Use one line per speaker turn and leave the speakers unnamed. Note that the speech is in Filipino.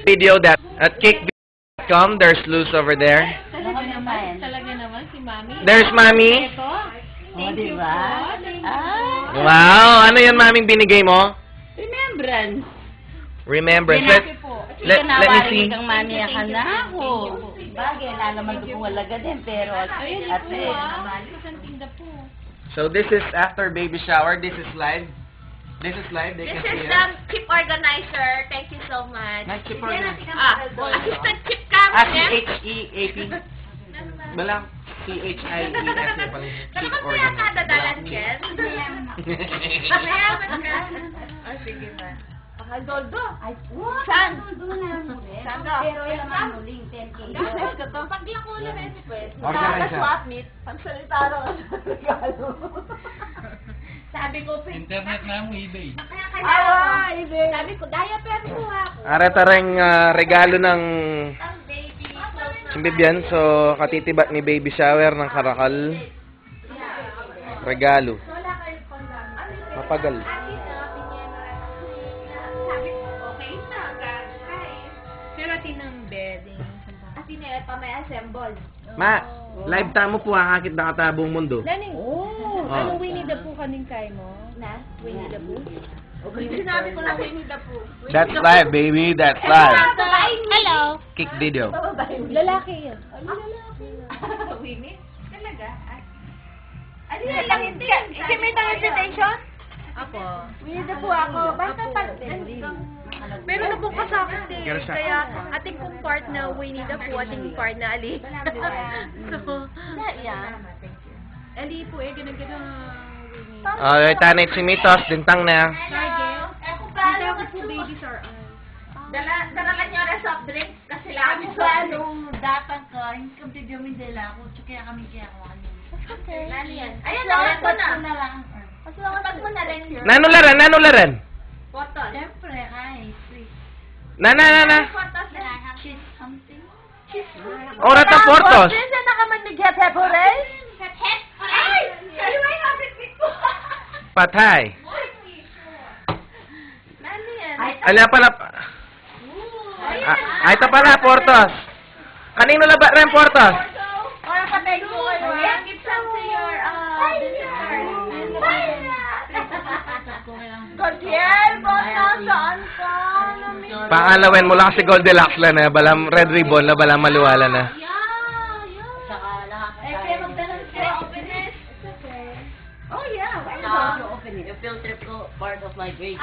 video that at cake.com. There's Luz over there.
Talaga naman si Mami.
There's Mami.
Ito. Thank you
diba?
po. Thank you po.
Wow! Ano yan, Maming binigay mo?
Remembrance.
Remembrance.
Thank you po.
Let me see.
Kang mani ka na ako.
Thank you po.
Bagay, lalaman ko kung walaga din, pero
Ayun
at
po Isang tinda po.
So this is after baby shower. This is live. This is live. They
This
can see
is
it.
the chip organizer. Thank you so much.
Nice chip organizer.
Assistant chip
C-H-E-A-P. Balang. C-H-I-E-F. Chip
Talagang kaya
organizer.
kadadalan, Jen? Mayaman ka. Oh, sige na.
Doldo. Ay,
Saan?
Doldo na mo rin.
Saan daw?
Pero yung naman huling 10K.
Pag lang ko ulit rin si Pwes.
Organizer.
Swap meet. Pagsalita lang ang regalo. Sabi ko,
Internet na mo, eBay.
kaya kaya sabi ko, diaper po ako.
Aratareng regalo ng
Ang baby.
si Bibian. So, katitibat ni baby shower ng Karakal. Regalo.
Wala kayo pang
Mapagal.
Sabi ko, okay na, guys.
Pero tinang bedding.
At tinayot pa may assemble.
Ma, live tamo po hakit na katabong mundo.
Naning, anong Winnie the Pooh kaning kay mo?
Na?
Winnie the Pooh?
Sinabi ko lang Winnie the Pooh.
That's live, baby. That's live.
Hello.
Kick video.
Lalaki yun.
Winnie? Talaga? Ano yan lang hindi? Simit ang invitation?
Apo.
Winnie the Pooh ako. Basta pag...
Pero nabukas sa akin din.
Kaya siya.
Kaya ating kong part na Winnie the Pooh, ating part na Ali. So, Ali po eh, ganun-ganun Winnie.
Okay, tanay si Mitos. Dintang na.
Target.
Ako
Hindi ako po babies are
Dala ka niyo na soft drinks kasi lang
Kami
ako
sa datang ka, hindi kami tigyo mindela ako, kaya kami kaya ako ano.
Lalo yan. Ayan, nakulat ko na.
na lang.
Pag mo na rin yun.
Nanularan, nanularan.
Bottle.
Siyempre, ay, sweet.
Na.
Photos na.
Cheese something.
Ora ta portos.
Saan na ka mag-get hepore? Hep? Ay! Kayo ay habit ko.
Patay.
Lalo yan.
Ala pala. Ay, ito pala, portos. Kanino laba rin portos?
Or patay ko kayo. Give some to your Gabriel, saan ka?
Pangalawen mo lang si Goldilocks lang na. Balang red ribbon na, balang maluwala na.
Saka lahat.
Kaya magdala siya. Open it.
Oh yeah, why not? Open it. Yung field trip ko, part of my grade.